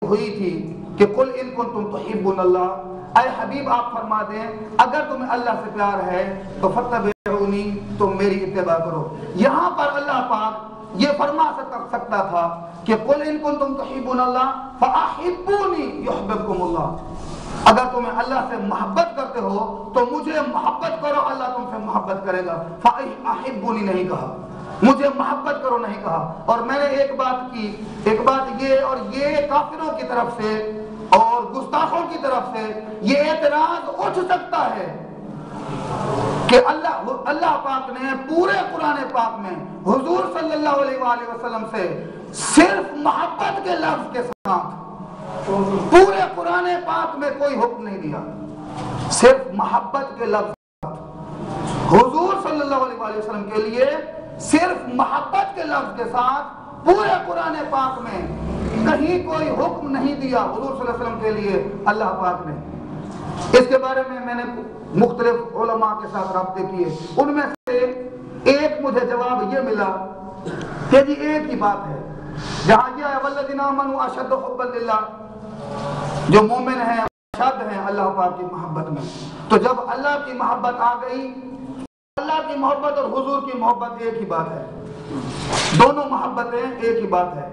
ہوئی تھی کہ قل ان کنتم تحبون اللہ، اے حبیب آپ فرما دیں اگر تمہیں اللہ سے پیار ہے تو فاتبعونی، تم میری اتباع کرو۔ یہاں پر اللہ پاک یہ فرما سکتا تھا کہ قل ان کنتم تحبون اللہ فاحبونی یحببکم اللہ، اگر تمہیں اللہ سے محبت کرتے ہو تو مجھے محبت کرو، اللہ تم سے محبت کرے گا۔ فاحبونی نہیں کہا، مجھے محبت کرو نہیں کہا۔ اور میں نے ایک بات یہ، اور یہ کافروں کی طرف سے اور گستاخوں کی طرف سے یہ اعتراض اٹھ سکتا ہے کہ اللہ پاک نے پورے قرآن پاک میں حضور صلی اللہ علیہ وآلہ وسلم سے صرف محبت کے لفظ کے ساتھ پورے قرآن پاک میں کوئی حکم نہیں دیا، صرف محبت کے لفظ حضور صلی اللہ علیہ وآلہ وسلم کے لیے، صرف محبت کے لفظ کے ساتھ پورے قرآن پاک میں کہیں کوئی حکم نہیں دیا حضور صلی اللہ علیہ وسلم کے لیے اللہ پاک نے۔ اس کے بارے میں نے مختلف علماء کے ساتھ رابطے کیے، ان میں سے ایک مجھے جواب یہ ملا کہ جی ایک ہی بات ہے، جہاں یہ ہے والذین آمنوا اشد حبا للہ، جو مومن ہیں اشد ہیں اللہ پاک کی محبت میں۔ تو جب اللہ کی محبت آ گئی، اللہ کی محبت اور حضور کی محبت ایک ہی بات ہے، دونوں محبتیں ایک ہی بات ہے،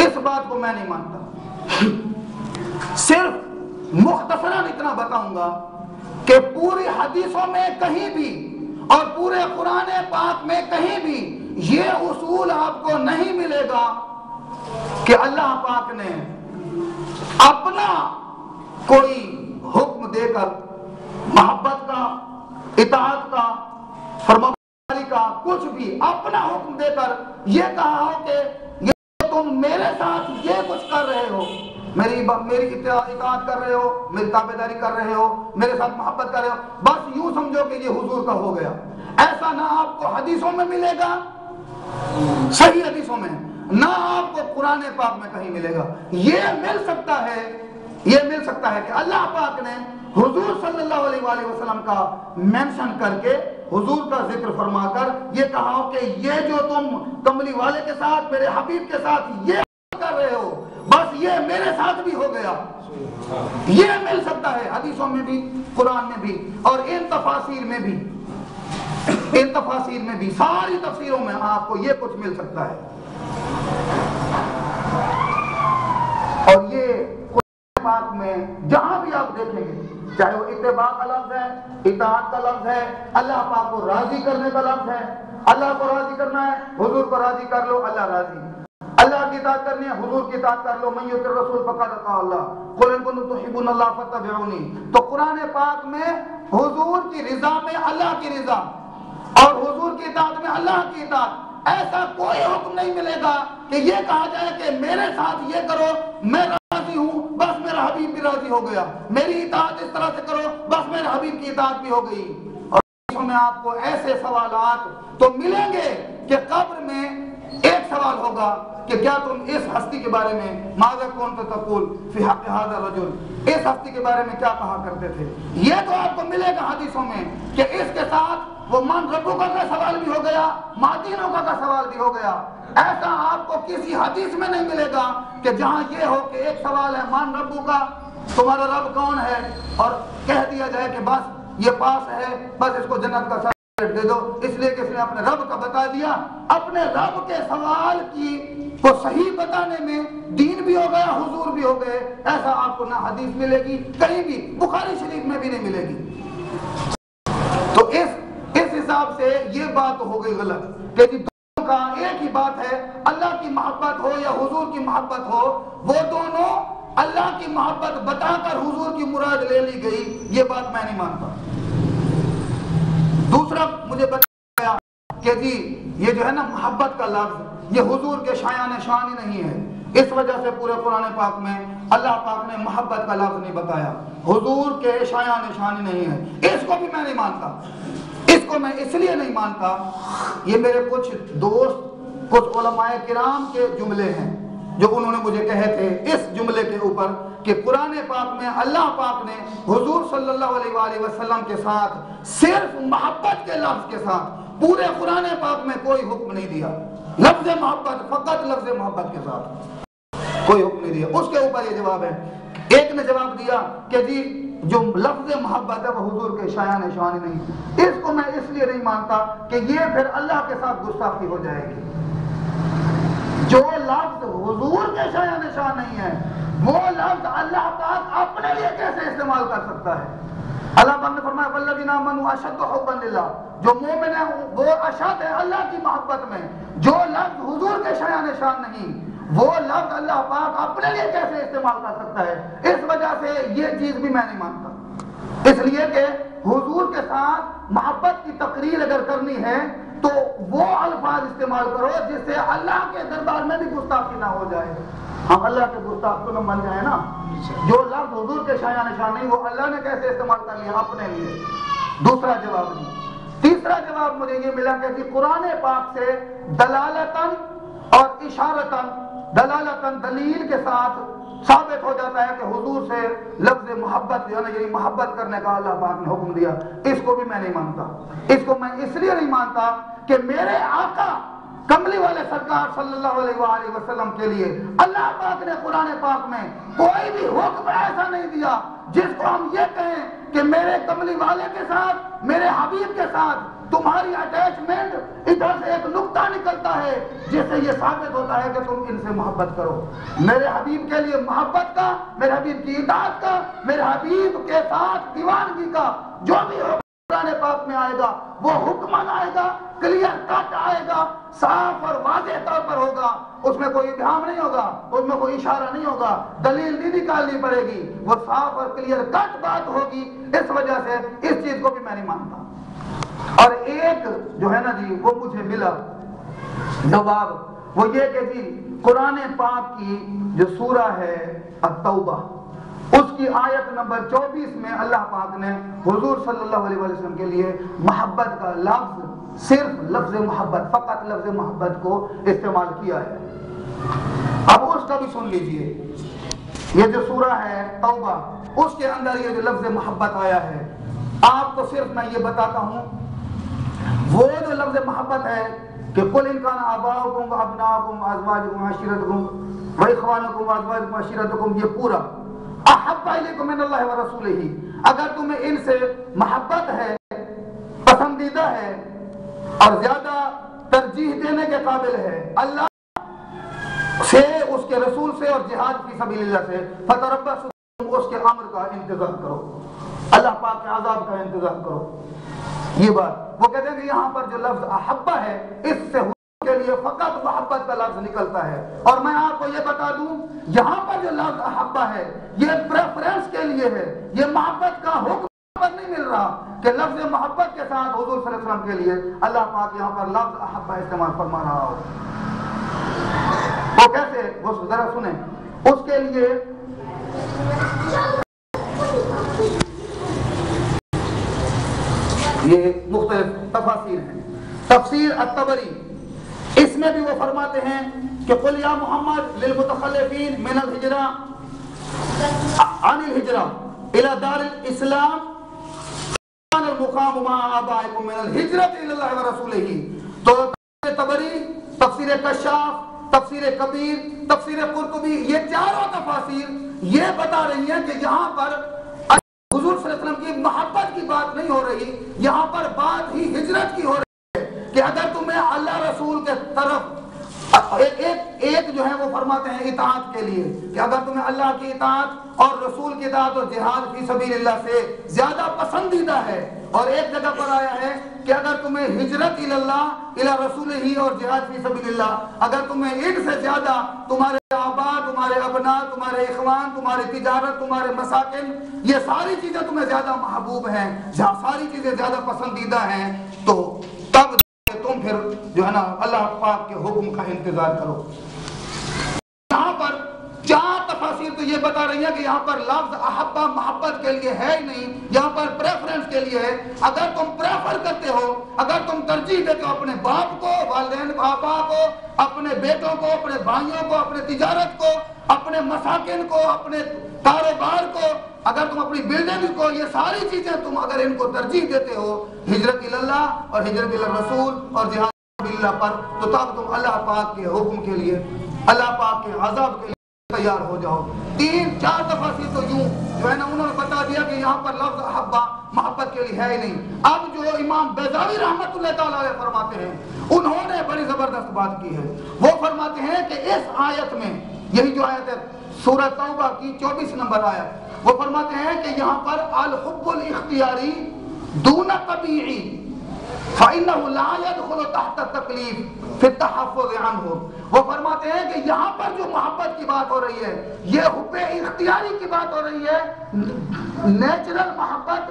اس بات کو میں نہیں مانتا۔ صرف مختصراً اتنا بتاؤں گا کہ پوری حدیثوں میں کہیں بھی اور پورے قرآن پاک میں کہیں بھی یہ اصول آپ کو نہیں ملے گا کہ اللہ پاک نے اپنا کوئی حکم دے کر محبت کا، اطاعت کا، فرمانبرداری کا، کچھ بھی اپنا حکم دے کر یہ کہا ہو کہ یہ تم میرے ساتھ یہ کچھ کر رہے ہو، میری اطاعت کر رہے ہو، میری تابعداری کر رہے ہو، میرے ساتھ محبت کر رہے ہو، بس یوں سمجھو کہ یہ حضور کا ہو گیا۔ ایسا نہ آپ کو حدیثوں میں ملے گا، صحیح حدیثوں میں، نہ آپ کو قرآن پاک میں کہیں ملے گا۔ یہ مل سکتا ہے کہ اللہ پاک نے حضور صلی اللہ علیہ وآلہ وسلم کا مینشن کر کے، حضور کا ذکر فرما کر یہ کہا ہو کہ یہ جو تم کملی والے کے ساتھ، میرے حبیب کے ساتھ یہ کر رہے ہو، بس یہ میرے ساتھ بھی ہو گیا۔ یہ مل سکتا ہے حدیثوں میں بھی، قرآن میں بھی، اور ان تفاسیر میں بھی ساری تفسیروں میں آپ کو یہ کچھ مل سکتا ہے۔ اور یہ قرآن پاک میں جہاں بھی آپ دیکھیں گے، چاہے وہ اتباع کا لفظ ہے، اطاعت کا لفظ ہے، اللہ پاک کو راضی کرنے کا لفظ ہے، اللہ کو راضی کرنا ہے، حضور کو راضی کر لو، اللہ راضی، اللہ کی اطاعت کرنی ہے، حضور کی اطاعت کر لو، من یطع الرسول فقد اطاع اللہ، قل ان کنتم تحبون اللہ فاتبعونی۔ تو قرآن پاک میں حضور کی رضا میں اللہ کی رضا اور حضور کی اطاعت میں اللہ کی اطاعت، ایسا کوئی حکم نہیں ملے گا کہ یہ کہا جائے کہ میرے ساتھ یہ کرو، میں راضی ہوں، بس میرا حبیب بھی راضی ہو گیا، میری اطاعت اس طرح سے کرو، بس میرے حبیب کی اطاعت بھی ہو گئی۔ اور اس میں آپ کو ایسے سوالات تو ملیں گے کہ قبر میں ایک سوال ہوگا کہ کیا تم اس ہستی کے بارے میں ماذا کنت تقول فی حق ھذا الرجل، اس ہستی کے بارے میں کیا کہا کرتے تھے۔ یہ تو آپ کو ملے گا حدیثوں میں کہ اس کے ساتھ وہ من ربک کا سوال بھی ہو گیا، ما دینک کا سوال بھی ہو گیا۔ ایسا آپ کو کسی حدیث میں نہیں ملے گا کہ جہاں یہ ہو کہ ایک سوال ہے من ربک کا، تمہارا رب کون ہے، اور کہہ دیا جائے کہ بس یہ پاس ہے، بس اس کو جنت کا سرٹیفکیٹ دے دو، اس لیے کہ اس نے اپنے رب کا بتا دیا۔ اپنے رب کے سوال کو صحیح بتانے میں دین بھی ہو گیا، حضور بھی ہو گئے۔ ایسا آپ کو نہ حدیث ملے گی، کہیں بھی بخاری شریف میں بھی نہیں ملے گی۔ تو اس حساب سے یہ بات ہو گئی غلط کہ دونوں کا ایک ہی بات ہے، اللہ کی محبت ہو یا حضور کی محبت ہو، وہ دونوں اللہ کی محبت بتا کر حضور کی مراد لے لی گئی، یہ بات میں نہیں مانتا۔ دوسرا مجھے بتایا کہ جی یہ جو ہے نا محبت کا لفظ، یہ حضور کے شایان شان ہی نہیں ہے، اس وجہ سے پورے قرآن پاک میں اللہ پاک نے محبت کا لفظ نہیں بتایا، حضور کے شایان شان ہی نہیں ہے۔ اس کو بھی میں نہیں مانتا، اس کو میں اس لیے نہیں مانتا، یہ میرے کچھ دوست، کچھ علماء کرام کے جملے ہیں جو انہوں نے مجھے کہے تھے اس جملے کے اوپر کہ قرآن پاک میں اللہ پاک نے حضور صلی اللہ علیہ وآلہ وسلم کے ساتھ صرف محبت کے لفظ کے ساتھ پورے قرآن پاک میں کوئی حکم نہیں دیا، لفظ محبت، فقط لفظ محبت کے ساتھ۔ کوئی حکم نہیں دیا. اس کے اوپر یہ جواب ہے. ایک نے جواب دیا کہ جی جو لفظ محبت ہے وہ حضور کے شایان شان نہیں. اس کو میں اس لیے نہیں مانتا کہ یہ پھر اللہ کے ساتھ گستاخی ہو جائے گی. جو لفظ حضور کے شایان شان نہیں ہے وہ لفظ اللہ پاک اپنے لیے کیسے استعمال کر سکتا ہے؟ اللہ پاک نے فرمایا والذین آمنوا اشد حبا للہ، جو مومن ہے وہ اشد ہے اللہ کی محبت میں. جو لفظ حضور کے شایان شان نہیں وہ لفظ اللہ پاک اپنے لیے کیسے استعمال کر سکتا ہے؟ اس وجہ سے یہ چیز بھی میں نہیں مانتا. اس لیے کہ حضور کے ساتھ محبت کی تقریر اگر کرنی ہے تو وہ الفاظ استعمال کرو جس سے اللہ کے دربار میں بھی گستاخی نہ ہو جائے. ہم اللہ کے گستاخ تو نہ بن جائے نا. جو لفظ حضور کے شایان شان نہیں وہ اللہ نے کیسے استعمال کر لیا اپنے لیے. دوسرا جواب نہیں. تیسرا جواب مجھے یہ ملا کہ جی قرآن پاک سے دلالتاً اور اشارتاً، دلالتاً دلیل کے ساتھ ثابت ہو جاتا ہے کہ حضور سے لفظ محبت جو ہے نا یعنی محبت کرنے کا اللہ پاک نے حکم دیا. اس کو بھی میں نہیں مانتا. اس کو میں اس لیے نہیں مانتا کہ میرے آقا کملی والے سرکار صلی اللہ علیہ وآلہ وسلم کے لیے اللہ پاک نے قرآن پاک میں کوئی بھی حکم ایسا نہیں دیا جس کو ہم یہ کہیں کہ میرے کملی والے کے ساتھ، میرے حبیب کے ساتھ تمہاری اٹیچمنٹ ادھر سے ایک نقطہ نکلتا ہے جس سے یہ ثابت ہوتا ہے کہ تم ان سے محبت کرو. میرے حبیب کے لیے محبت کا، میرے حبیب کی اطاعت کا، میرے حبیب کے ساتھ دیوانگی کا جو بھی ہو قرآن پاک میں آئے گا وہ حکمن آئے گا، کلیئر کٹ آئے گا، صاف اور واضح طور پر ہوگا. اس میں کوئی ابہام نہیں ہوگا، اس میں کوئی اشارہ نہیں ہوگا، دلیل نہیں نکالنی پڑے گی، وہ صاف اور کلیئر کٹ بات ہوگی. اس وجہ سے اس چیز کو بھی میں نہیں مانتا. اور ایک جو ہے نا جی وہ مجھے ملا جواب، وہ یہ کہ جی قرآن پاک کی جو سورہ ہے التوبہ اس کی آیت نمبر 24 میں اللہ پاک نے حضور صلی اللہ علیہ وسلم کے لیے محبت کا لفظ، صرف لفظ محبت، فقط لفظ محبت کو استعمال کیا ہے. اب اس کا بھی سن لیجئے. یہ جو سورہ ہے توبہ اس کے اندر یہ جو لفظ محبت آیا ہے، آپ کو صرف میں یہ بتاتا ہوں وہ جو لفظ محبت ہے کہ قل ان کان آباؤکم و ابناؤکم و ازواجکم و عشیرتکم و اخوانکم و ازواجکم و عشیرتکم، یہ پورا احب الیکم من اللہ و رسولہ، اگر تمہیں ان سے محبت ہے، پسندیدہ ہے اور زیادہ ترجیح دینے کے قابل ہے اللہ سے، اس کے رسول سے اور جہاد فی سبیل اللہ سے، فتربصوا، اس کے امر کا انتظار کرو، اللہ پاک کے عذاب کا انتظار کرو. یہ بات وہ کہتے ہیں کہ یہاں پر جو لفظ احبہ ہے اس سے حضور کے لیے فقط محبت کا لفظ نکلتا ہے. اور میں آپ کو یہ بتا دوں یہاں پر جو لفظ احبہ ہے یہ پریفرنس کے لیے ہے، یہ محبت کا حکم پر نہیں مل رہا کہ لفظ محبت کے ساتھ حضور صلی اللہ علیہ وسلم کے لیے اللہ پاک یہاں پر لفظ احبہ استعمال فرما رہا ہو. وہ کیسے، وہ ذرا سنیں. اس کے لیے یہ مختلف تفاسیر ہیں. تفسیر الطبری اس میں بھی وہ فرماتے ہیں کہ قل یا محمد للمتخلفین من الہجرہ عن الہجرہ الى دار الاسلام کان المقام مع آبائکم من الہجرۃ الی اللہ ورسولہ. تو تفسیر طبری، تفسیر کشاف، تفسیر کبیر، تفسیر قرطبی، یہ چاروں تفاسیر یہ بتا رہی ہیں کہ یہاں پر حضور صلی اللہ علیہ وسلم کی محبت کی بات نہیں ہو رہی، یہاں پر بات ہی ہجرت کی ہو رہی ہے کہ اگر تمہیں اللہ رسول کے طرف ایک جو ہے وہ فرماتے ہیں اطاعت کے لیے کہ اگر تمہیں اللہ کی اطاعت اور رسول کی اطاعت اور جہاد فی سبیل اللہ سے زیادہ پسندیدہ ہے، اور ایک جگہ پر آیا ہے کہ اگر تمہیں ہجرت الی اللہ الی رسول ہی اور جہاد فی سبیل اللہ، اگر تمہیں ان سے زیادہ تمہارے آبا، تمہارے ابناء، تمہارے اخوان، تمہاری تجارت، تمہارے مساکن، یہ ساری چیزیں تمہیں زیادہ محبوب ہیں، ساری چیزیں زیادہ پسندیدہ ہیں، تو تب تم پھر جو ہے نا اللہ پاک کے حکم کا انتظار کرو. یہاں پر چار تفاسیر تو یہ بتا رہی ہیں کہ یہاں پر لفظ احبہ محبت کے لیے ہے ہی نہیں، یہاں پر پریفرنس کے لیے ہے. اگر تم پریفر کرتے ہو، اگر تم ترجیح دیتے ہو اپنے باپ کو، والدین آبا کو، اپنے بیٹوں کو، اپنے بھائیوں کو، اپنے تجارت کو، اپنے مساکن کو، اپنے کاروبار کو، اگر تم اپنی بلڈنگ کو، یہ ساری چیزیں تم اگر ان کو ترجیح دیتے ہو ہجرت الی اللہ اور ہجرت الی رسول اور جہاد فی اللہ پر، تو تب تم اللہ پاک کے حکم کے لیے، اللہ پاک کے عذاب کے لیے تیار ہو جاؤ. 3-4 دفعہ سے تو یوں جو ہے نا انہوں نے بتا دیا کہ یہاں پر لفظ احبا محبت کے لیے ہے ہی نہیں. اب جو امام بیضاوی رحمۃ اللہ تعالیٰ علیہ فرماتے ہیں, انہوں نے بڑی زبردست بات کی ہے. وہ فرماتے ہیں کہ اس آیت میں, یہی جو آیت ہے سورہ توبہ کی 24 نمبر آیت, وہ فرماتے ہیں کہ یہاں پر الحب الاختیاری دون طبیعی فإنه لا يدخل تحت التکلیف فی التحفظ عنہ. وہ فرماتے ہیں کہ یہاں پر جو محبت کی بات ہو رہی ہے یہ حب اختیاری کی بات ہو رہی ہے, نیچرل محبت,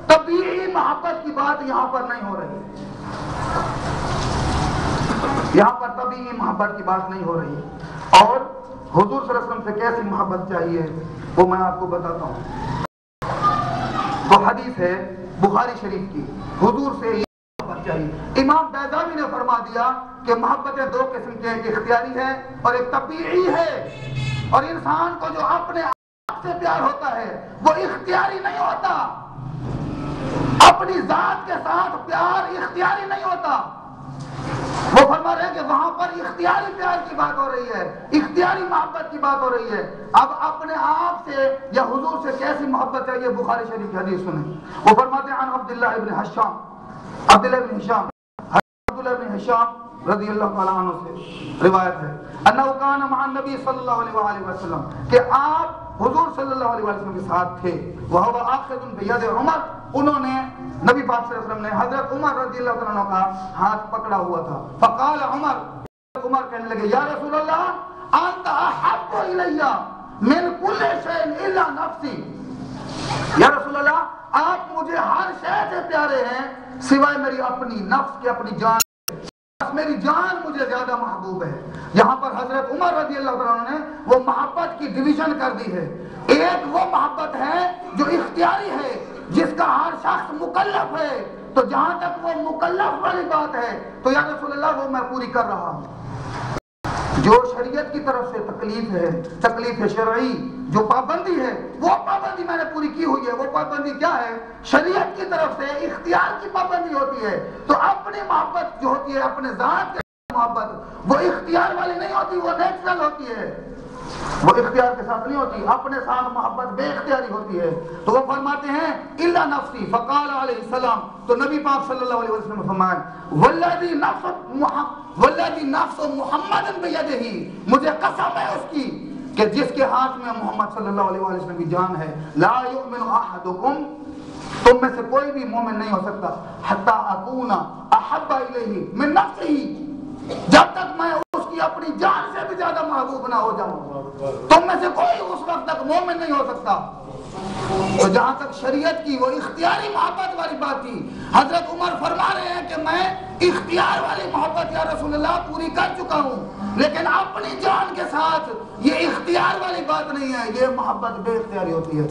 طبیعی محبت کی بات یہاں پر نہیں ہو رہی ہے. یہاں پر طبیعی محبت کی بات نہیں ہو رہی ہے. اور حضور صلی اللہ علیہ وسلم سے کیسی محبت چاہیے وہ میں آپ کو بتاتا ہوں. تو حدیث ہے بخاری شریف کی, حضور سے یہ محبت چاہیے. امام بیضاوی نے فرما دیا کہ محبتیں 2 قسم کی ہیں, ایک اختیاری ہے اور ایک طبیعی ہے. اور انسان کو جو اپنے آپ سے پیار ہوتا ہے وہ اختیاری نہیں ہوتا, اپنی ذات کے ساتھ پیار اختیاری نہیں ہوتا. وہ فرما رہے ہیں کہ وہاں پر اختیاری پیار کی بات ہو رہی ہے, اختیاری محبت کی بات ہو رہی ہے. اب اپنے آپ سے یا حضور سے کیسی محبت چاہیے, بخاری شریف کی حدیث سنیں. وہ فرماتے ہیں عن عبداللہ ابن حشام, عبداللہ ابن حشام رضی اللہ تعالیٰ عنہ سے روایت ہے انہو کان مع النبی صلی اللہ علیہ وآلہ وسلم, کہ آپ حضور صلی اللہ علیہ وسلم کے ساتھ تھے. وہو آخذ بید عمر, انہوں نے نبی پاک صلی اللہ علیہ وسلم نے حضرت عمر رضی اللہ عنہ کا ہاتھ پکڑا ہوا تھا. فقال عمر کہنے لگے یا رسول اللہ انت احب الی من کل شیء الا نفسی. یا رسول اللہ آپ مجھے ہر شے سے پیارے ہیں سوائے میری اپنی نفس کے, اپنی جان. میری جان مجھے زیادہ محبوب ہے. یہاں پر حضرت عمر رضی اللہ عنہ نے وہ محبت کی ڈویژن کر دی ہے. ایک وہ محبت ہے جو اختیاری ہے, جس کا ہر شخص مکلف ہے. تو جہاں تک وہ مکلف والی بات ہے تو یا رسول اللہ وہ میں پوری کر رہا ہوں. جو شریعت کی طرف سے تکلیف ہے, تکلیف شرعی جو پابندی ہے, وہ پابندی میں نے پوری کی ہوئی ہے. وہ پابندی کیا ہے؟ شریعت کی طرف سے اختیار کی پابندی ہوتی ہے. تو اپنی محبت جو ہوتی ہے, اپنے ذات کی محبت, وہ اختیار والی نہیں ہوتی, وہ نیچرل ہوتی ہے, وہ اختیار کے ساتھ نہیں ہوتی. اپنے ساتھ محبت بے اختیاری ہوتی ہے. تو وہ فرماتے ہیں الا نفسی. فقال علیہ السلام, تو نبی پاک صلی اللہ علیہ وسلم فرمائے والذی نفس محمد بیدہ, مجھے قسم ہے اس کی کہ جس کے ہاتھ میں محمد صلی اللہ علیہ وسلم کی جان ہے, لا یؤمن احدکم, تم میں سے کوئی بھی مومن نہیں ہو سکتا, حتی اکون احب الیہ من نفسہ, جب تک میں اس کی اپنی جان سے بھی زیادہ محبوب نہ ہو جاؤں. تم میں سے کوئی اس وقت تک مومن نہیں ہو سکتا. تو جہاں تک شریعت کی وہ اختیاری محبت والی بات تھی, حضرت عمر فرما رہے ہیں کہ میں اختیار والی محبت یا رسول اللہ پوری کر چکا ہوں, لیکن اپنی جان کے ساتھ یہ اختیار والی بات نہیں ہے, یہ محبت بے اختیاری ہوتی ہے.